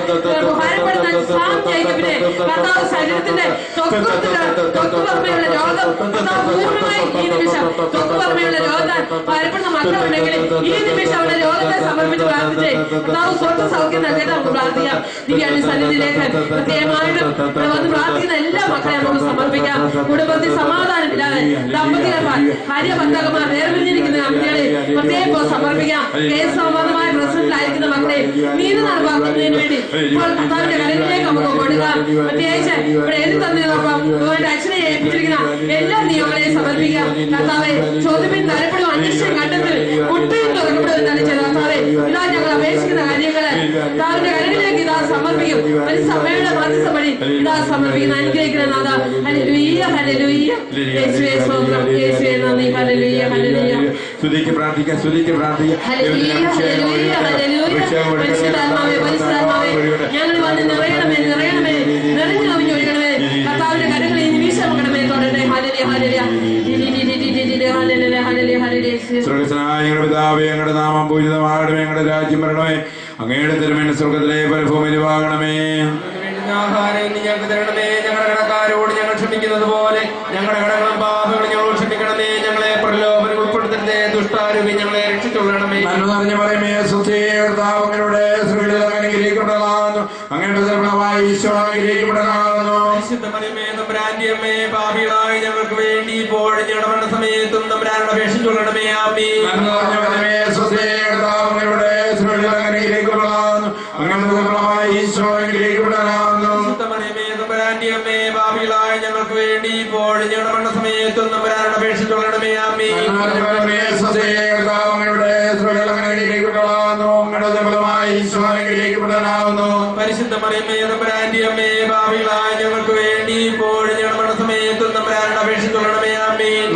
ഭാരപ്പെടുന്ന ഇസ്ലാം ജേക്കബിനെ കർത്താവ് ശരീരത്തിന്റെ തൊക്കുപറമയുള്ള രോഗം കർത്താവ് പൂർണ്ണമായി ഈ നിമിഷം തൊക്കുപറമയുള്ള രോഗത്താൽ ഭാരപ്പെടുന്ന മക്കളുണ്ടെങ്കിൽ ഈ നിമിഷം അവരുടെ രോഗത്തെ സമർപ്പിച്ച് പ്രാർത്ഥിച്ച് കർത്താവ് തൊട്ട് സൗഖ്യം നൽകട്ടെ. നമുക്ക് പ്രാർത്ഥിക്കാം. ദിവ്യാന്റെ സന്നിധിയിലേക്ക് പ്രത്യേകമായിട്ടും വന്ന് പ്രാർത്ഥിക്കുന്ന എല്ലാ മക്കളെ നമുക്ക് സമർപ്പിക്കാം. കുടുംബത്തിൽ സമാധാനമില്ലാതെ ദമ്പതികൾ ഭാര്യ ഭർത്താക്കന്മാർ വേർപിരിഞ്ഞിരിക്കുന്ന ദമ്പതികളെ പ്രത്യേകം സമർപ്പിക്കാം. കേസ് സംബന്ധമായ പ്രശ്നത്തിലായിരിക്കുന്ന മക്കളെ നീതി നടപ്പാക്കുന്നതിന് വേണ്ടി ഇപ്പോൾ കർത്താവിന്റെ കരങ്ങളിലേക്ക് നമുക്ക് കൊടുക്കാം. പ്രത്യേകിച്ച് ഇവിടെ എഴുതി തന്നതിനൊപ്പം അച്ഛനെ ഏൽപ്പിച്ചിരിക്കുന്ന എല്ലാ നിയമങ്ങളെയും സമർപ്പിക്കാം. കർത്താവെ ചോദ്യം തരപ്പെടും, അന്വേഷണം കണ്ടെത്തൽ കുട്ടിയും തുറക്കപ്പെടും തളിച്ചത് കർത്താവെ ഇതാ ഞങ്ങൾ അപേക്ഷിക്കുന്ന കാര്യങ്ങള് കർത്താവിന്റെ കരങ്ങളിലേക്ക് ഇതാ സമർപ്പിക്കും. ഒരു സഭയുടെ മധ്യസ്ഥ വഴി ഇതാ സമർപ്പിക്കുന്ന അനുഗ്രഹിക്കുന്ന നാഥ. Hallelujah, hallelujah. യേശുവേ സ്തോത്രം, യേശുവേ നന്ദി. Hallelujah, hallelujah. സ്തുതിക്ക് പ്രാർത്ഥിക്കാം, സ്തുതിക്ക് പ്രാർത്ഥിക്കാം. Hallelujah, hallelujah, hallelujah. പരിശുദ്ധാത്മാവേ, പരിശുദ്ധാത്മാവേ, ഞങ്ങൾ വന്ന് നിറയണമേ, നിറയണമേ, നിറഞ്ഞു കവിഞ്ഞ് ഒഴുകണമേ. കർത്താവിന്റെ കരങ്ങളിൽ ഈ നിമിഷം മകണമേ തൊടട്ടെ. Hallelujah, hallelujah, hallelujah, hallelujah, hallelujah. സ്വർഗ്ഗസ്ഥനായ ഞങ്ങളുടെ പിതാവേ, ഞങ്ങളുടെ നാമം പൂജിതമാകണമേ, ഞങ്ങളുടെ രാജ്യം വരണമേ, അങ്ങയുടെ തിരുമേനി സ്വർഗ്ഗത്തിലെ പരിഭൂമിയിലുമാകണമേ. ആഹാരം ഞങ്ങൾക്ക് തരണമേ. ഞങ്ങളുടെ കടക്കാരോട് ഞങ്ങൾ ക്ഷമിക്കുന്നത് പോലെ ഞങ്ങളുടെ കടങ്ങളും പാപങ്ങളും ഞങ്ങളോട് ക്ഷമിക്കണമേ. ഞങ്ങളെ പ്രലോഭനം ഉൾപ്പെടുത്തരുതേ, ദുഷ്ടാരൂപി ഞങ്ങളെ രക്ഷിച്ചുകൊള്ളണമേ. നന്മ നിറഞ്ഞ പറയുമേ, സ്തുതി കർത്താവ് അങ്ങയുടെ സ്ത്രീകളിൽ അനുഗ്രഹിക്കപ്പെട്ടതാകുന്നു. അങ്ങയുടെ ഫലമായി ഈശോ അനുഗ്രഹിക്കപ്പെട്ടവനാകുന്നു. തമ്പുരാന്റിയമ്മേ പാപികളായ ഞങ്ങൾക്ക് വേണ്ടി ഇപ്പോൾ ഞങ്ങളുടെ സമയത്തും തമ്പുരാനോട് അപേക്ഷിച്ചുകൊള്ളണമേ. ആമേൻ. തമ്പുരാന്റിയമ്മേ പാപികളായ ഞങ്ങൾക്ക് വേണ്ടി ഇപ്പോൾ ഞങ്ങളുടെ സമയത്തും തമ്പുരാനോട് അപേക്ഷിച്ചുകൊള്ളണമേ. ആമേൻ. പരിശുദ്ധ മറിയമേ തമ്പുരാന്റിയമ്മേ പാപികളായ ഞങ്ങൾക്ക് വേണ്ടി ഇപ്പോൾ ഞങ്ങളുടെ സമയത്തും തമ്പുരാനോട് അപേക്ഷിച്ചുകൊള്ളണമേ. ആമേൻ.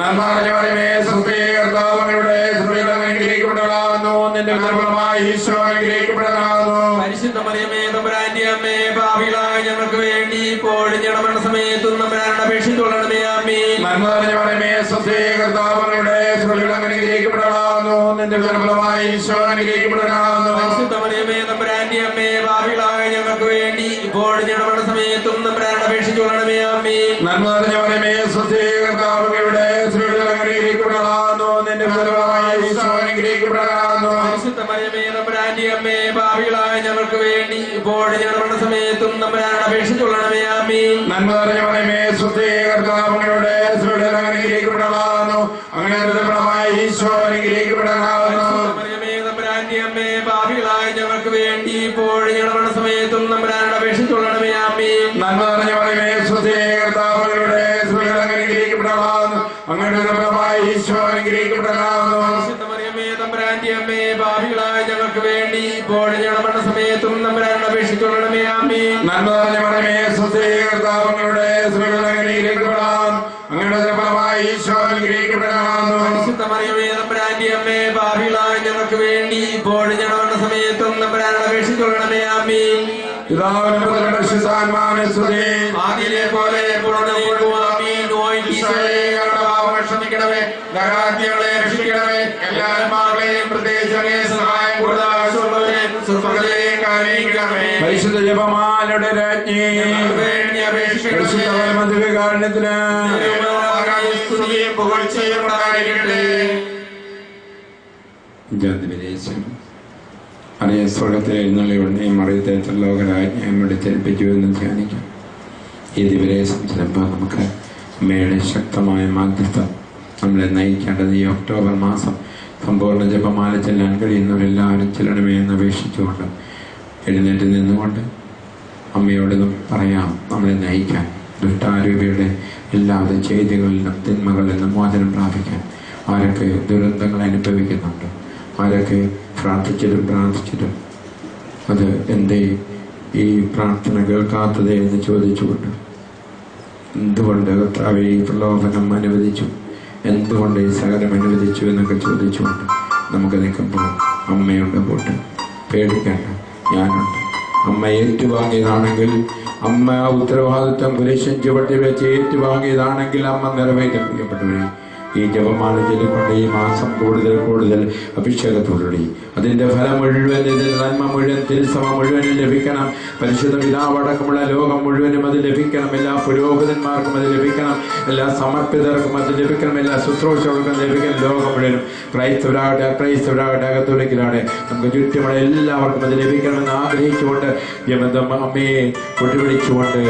പരിശുദ്ധ മറിയമേ തമ്പുരാന്റിയമ്മേ പാപികളായ ഞങ്ങൾക്ക് വേണ്ടി ഇപ്പോൾ ഞങ്ങളുടെ സമയത്തും തമ്പുരാനോട് അപേക്ഷിച്ചുകൊള്ളണമേ. ആമേൻ. പരിശുദ്ധ മറിയമേ തമ്പുരാന്റിയമ്മേ പാപികളായ ഞങ്ങൾക്ക് വേണ്ടി ഇപ്പോൾ ഞങ്ങളുടെ സമയത്തും തമ്പുരാനോട് അപേക്ഷിച്ചുകൊള്ളണമേ. ആമേൻ. പരിശുദ്ധ മറിയമേ തമ്പുരാന്റിയമ്മേ പാപികളായ ഞങ്ങൾക്ക് വേണ്ടി ഇപ്പോൾ ഞങ്ങളുടെ സമയത്തും തമ്പുരാനോട് അപേക്ഷിച്ചുകൊള്ളണമേ. ആമേൻ. മറിയമേ തമ്പുരാന്റിയമ്മേ പാപികളായ ഞങ്ങൾക്ക് വേണ്ടി ഇപ്പോൾ ഞങ്ങളുടെ സമയത്തും തമ്പുരാനോട് അപേക്ഷിച്ചുകൊള്ളണമേ. ആമേൻ. മറിയമേ തമ്പുരാന്റിയമ്മേ പാപികളായ ഞങ്ങൾക്ക് വേണ്ടി ഇപ്പോൾ ഞങ്ങളുടെ സമയത്തും തമ്പുരാനോട് അപേക്ഷിച്ചുകൊള്ളണമേ. ആമേൻ. മറിയമേ തമ്പുരാന്റിയമ്മേ പാപികളായ ഞങ്ങൾക്ക് വേണ്ടി ഇപ്പോൾ ഞങ്ങളുടെ സമയത്തും തമ്പുരാനോട് അപേക്ഷിച്ചുകൊള്ളണമേ. ആമേൻ. ആദിയിലെ പോലെ ക്ഷമിക്കണമേ, നഗരാജ്ഞകളെ രക്ഷിക്കണമേ, എല്ലാ ആത്മാക്കളെയും പ്രത്യേകിച്ച് സഹായം കൂടുതലായിക്കണമേ. പരിശുദ്ധ ജപമാലയുടെ രാജ്ഞി മധുവികാരണത്തിന് അറിയ സ്വർഗത്തിൽ എഴുന്നള്ളിയുടനെയും അറിയത്തെ ലോകരാജ്ഞയും എടുത്തേൽപ്പിച്ചു എന്ന് ധ്യാനിക്കാം. ഈ ദിവസം ചിലപ്പോൾ നമുക്ക് അമ്മയുടെ ശക്തമായ മാധ്യസ്ഥം നമ്മളെ നയിക്കേണ്ടത് ഈ ഒക്ടോബർ മാസം സമ്പൂർണ്ണ ജപമാല ചെല്ലാൻ കഴിയുന്നവരെല്ലാവരും ചെല്ലണമേ എന്ന് അപേക്ഷിച്ചുകൊണ്ട് എഴുന്നേറ്റ് നിന്നുകൊണ്ട് അമ്മയോടൊന്നും പറയാം നമ്മളെ നയിക്കാൻ, ദുഷ്ടാരൂപിയുടെ എല്ലാവിധ ചെയ്തികളിൽ നിന്നും തിന്മകളിൽ നിന്നും മോചനം പ്രാപിക്കാൻ. ആരൊക്കെ ദുരന്തങ്ങൾ അനുഭവിക്കുന്നുണ്ട്, ആരൊക്കെ പ്രാർത്ഥിച്ചിട്ടും അത് എന്തേ ഈ പ്രാർത്ഥന കേൾക്കാത്തത് എന്ന് ചോദിച്ചുകൊണ്ട്, എന്തുകൊണ്ട് കർത്താവേ ഈ പ്രലോഭനം അനുവദിച്ചു, എന്തുകൊണ്ട് ഈ സകലം അനുവദിച്ചു എന്നൊക്കെ ചോദിച്ചുകൊണ്ട് നമുക്ക് നിൽക്കുമ്പോൾ അമ്മയുണ്ട് പോട്ട്, പേടിക്കേണ്ട, ഞാനുണ്ട്. അമ്മ ഏറ്റുവാങ്ങിയതാണെങ്കിൽ, അമ്മ ഉത്തരവാദിത്വം കുരിശൻ ചുവട്ടി വെച്ച് ഏറ്റുവാങ്ങിയതാണെങ്കിൽ അമ്മ നിറവേറ്റപ്പെട്ടവരെ ഈ ജപമാല ചൊല്ലിക്കൊണ്ട് ഈ മാസം കൂടുതൽ അഭിഷേകത്തോടുകൂടി അതിൻ്റെ ഫലം മുഴുവൻ, ഇതിൻ്റെ നന്മ മുഴുവൻ, തിരുസഭ മുഴുവനും ലഭിക്കണം. പരിശുദ്ധ പിതാവടക്കമുള്ള ലോകം മുഴുവനും അത് ലഭിക്കണം. എല്ലാ പുരോഹിതന്മാർക്കും അത് ലഭിക്കണം, എല്ലാ സമർപ്പിതർക്കും അത് ലഭിക്കണം, എല്ലാ ശുശ്രൂഷകർക്കും ലഭിക്കണം. ലോകം മുഴുവനും ക്രൈസ്തവരാകട്ടെ അക്രൈസ്തവരാകട്ടെ അകത്തോലിക്കരാകട്ടെ നമുക്ക് ചുറ്റുമുള്ള എല്ലാവർക്കും അത് ലഭിക്കണമെന്ന് ആഗ്രഹിച്ചുകൊണ്ട് അമ്മയെ കൊണ്ടുപിടിച്ചുകൊണ്ട്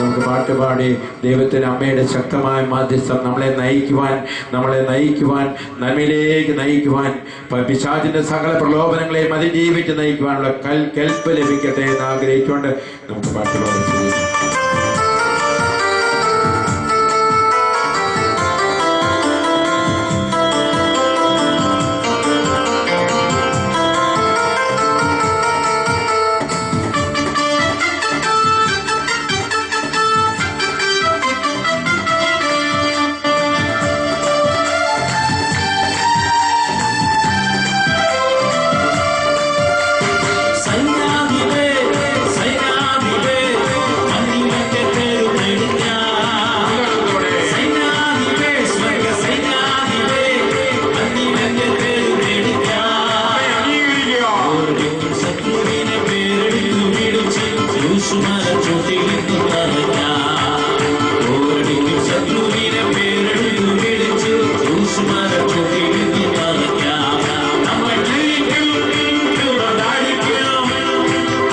നമുക്ക് പാട്ടുപാടി ദൈവത്തിന് അമ്മയുടെ ശക്തമായ മാധ്യസ്ഥം നമ്മളെ നയിക്കുവാൻ നന്മയിലേക്ക് നയിക്കുവാൻ, പിശാചിന്റെ സകല പ്രലോഭനങ്ങളെയും അതിജീവിച്ച് നയിക്കുവാനുള്ള കൽപ്പ് ലഭിക്കട്ടെ എന്ന് ആഗ്രഹിച്ചുകൊണ്ട് നമുക്ക് പാട്ടുപാടി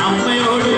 അമ്മയോട്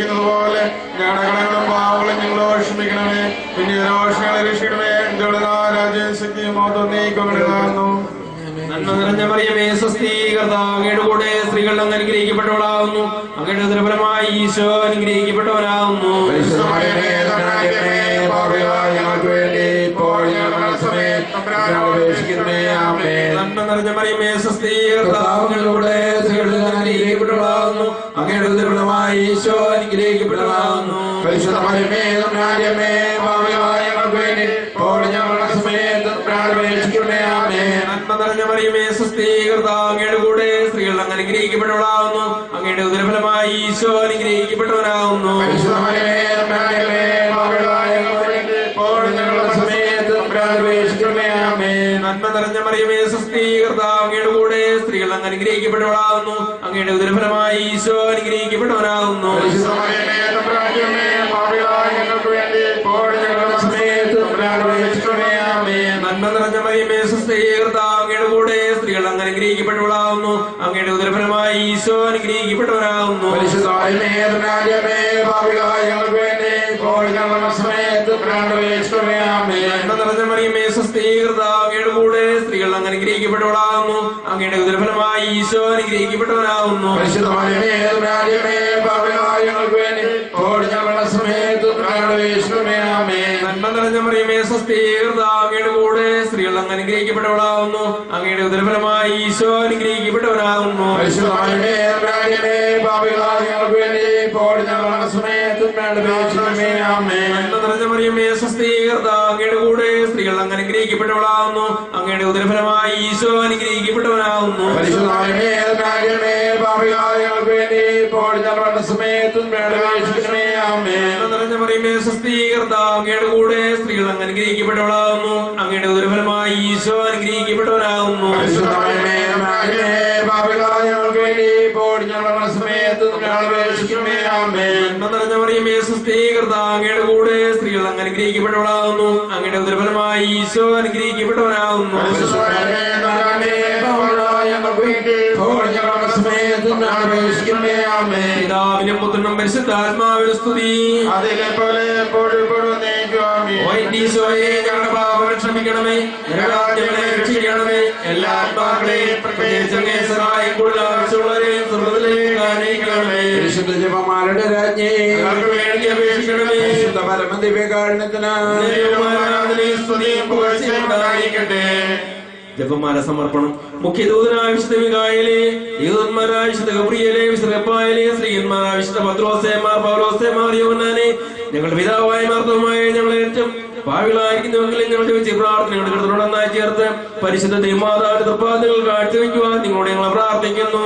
ക്ഷമിക്കുന്നത് പോലെ ഞങ്ങളുടെ കടങ്ങളും പാവങ്ങളും ഞങ്ങളോ ക്ഷമിക്കണമേ. പിന്നെ രോഷങ്ങളെ രക്ഷിക്കണമേ. രാജ്യം ശക്തിയും നീക്കുന്നു. നന്മ നിറഞ്ഞ മറിയമേ സ്വസ്തി, കർത്താവ് അങ്ങയുടെ കൂടെ സ്ത്രീകൾ അങ്ങ് അനുഗ്രഹിക്കപ്പെട്ടവളാവുന്നു. അങ്ങയുടെ ഉദരഫലമായി ഈശോ അനുഗ്രഹിക്കപ്പെട്ടവനാവുന്നു. നന്മ നിറഞ്ഞ മറിയമേ സ്വസ്തി, കർത്താവ് അങ്ങയുടെ കൂടെ സ്ത്രീകൾ അനുഗ്രഹിക്കപ്പെട്ടവളാവുന്നു. അങ്ങയുടെ ഉദരഫലമായി ഈശോ അനുഗ്രഹിക്കപ്പെട്ടവനാവുന്നു. നന്മ നിറഞ്ഞ മറിയമേ സ്വസ്തി, കർത്താവ് അങ്ങയുടെ കൂടെ സ്ത്രീകൾ അങ്ങ് അനുഗ്രഹിക്കപ്പെട്ടവളാവുന്നു. അങ്ങയുടെ ഉദരഫലമായി ഈശോ അനുഗ്രഹിക്കപ്പെട്ടവനാവുന്നു. നന്മ നിറഞ്ഞ മറിയമേ സ്വസ്തി, കർത്താവ് അങ്ങയുടെ കൂടെ സ്ത്രീകൾ അങ്ങ് അനുഗ്രഹിക്കപ്പെട്ടവളാവുന്നു. അങ്ങയുടെ ഉദരഫലമായി ഈശോ അനുഗ്രഹിക്കപ്പെട്ടവനാവുന്നു. നന്മ നിറഞ്ഞ മറിയമേ സ്വസ്തി, കർത്താവ് അങ്ങയുടെ കൂടെ സ്ത്രീകൾ അങ്ങ് അനുഗ്രഹിക്കപ്പെട്ടവളാവുന്നു. അങ്ങയുടെ ഉദരഫലമായി ഈശോ അനുഗ്രഹിക്കപ്പെട്ടവനാവുന്നു. നന്മ നിറഞ്ഞ മറിയമേ സ്വസ്തി, കർത്താവ് അങ്ങയുടെ കൂടെ സ്ത്രീകൾ അങ്ങ് അനുഗ്രഹിക്കപ്പെട്ടവളാവുന്നു. അങ്ങയുടെ ഉദരഫലമായി ഈശോ അനുഗ്രഹിക്കപ്പെട്ടവനാവുന്നു. നന്മ നിറഞ്ഞ മറിയമേ സ്വസ്തി, കർത്താവ് അങ്ങയുടെ കൂടെ സ്ത്രീകൾ അങ്ങ് അനുഗ്രഹിക്കപ്പെട്ടവളാവുന്നു. അങ്ങയുടെ ഉദരഫലമായി ഈശോ അനുഗ്രഹിക്കപ്പെട്ടവനാവുന്നു. നന്മ നിറഞ്ഞ മറിയമേ സ്വസ്തി, കർത്താവ് അങ്ങയുടെ കൂടെ സ്ത്രീകൾ അങ്ങ് അനുഗ്രഹിക്കപ്പെട്ടവളാവുന്നു. അങ്ങയുടെ ഉദരഫലമായി ഈശോ അനുഗ്രഹിക്കപ്പെട്ടവനാവുന്നു. നിറഞ്ഞ മറിയമേ സ്വസ്തി, കർത്താവ് അങ്ങയുടെ കൂടെ സ്ത്രീകൾ അങ്ങ് അനുഗ്രഹിക്കപ്പെട്ടവളാവുന്നു. അങ്ങയുടെ ഉദരഫലമായി ഈശോ അനുഗ്രഹിക്കപ്പെട്ടവനാവുന്നു. നിറഞ്ഞ മറിയമേ സ്വസ്തി, കർത്താവ് അങ്ങയുടെ കൂടെ സ്ത്രീകൾ അങ്ങ് അനുഗ്രഹിക്കപ്പെട്ടവളാവുന്നു. അങ്ങയുടെ ഉദരഫലമായി ഈശോ അനുഗ്രഹിക്കപ്പെട്ടവനാവുന്നു. പിതാവിനും പുത്രനും പരിശുദ്ധാത്മാവിനും സ്തുതി. ഞങ്ങളുടെ പാപങ്ങൾ ക്ഷമിക്കണമേ, ഞങ്ങളെ രക്ഷിക്കണമേ. എല്ലാ ആത്മാക്കളെയും പ്രത്യേകിച്ച് സഹായിക്കുള്ള ആവശ്യമുള്ളവരെയും സ്വർഗ്ഗത്തിലേക്ക് ആനയിക്കണമേ. ജപമാരുടെ രാജ്ഞി വേണ്ടി അപേക്ഷിക്കണമേ. പരമദിവ്യകാരണത്തിന് ഉണ്ടായിരിക്കട്ടെ. ജപമാല സമർപ്പണം. മുഖ്യദൂതനായ വിശുദ്ധ മിഖായേലേ, ദൂതന്മാരായ വിശുദ്ധ ഗബ്രിയേലേ, വിശുദ്ധ റഫായേലേ, സ്ത്രീയന്മാരായ വിശുദ്ധ പത്രോസേ, മാർ പൗലോസേ, മാർ യോഹന്നാനേ, ഞങ്ങളുടെ പിതാവായ മാർത്തോമായ ഞങ്ങളെ ഏറ്റവും ഭാവികളായിരിക്കുന്നുവെങ്കിലും ഞങ്ങളുടെ വെച്ച് പ്രാർത്ഥനയുടെ കൃതനോടൊന്നായി ചേർത്ത് പരിശുദ്ധ ദൈവമാതാവിന്റെ തൃപ്പാദങ്ങൾ കാഴ്ചവെക്കുവാൻ നിങ്ങളോട് ഞങ്ങൾ പ്രാർത്ഥിക്കുന്നു.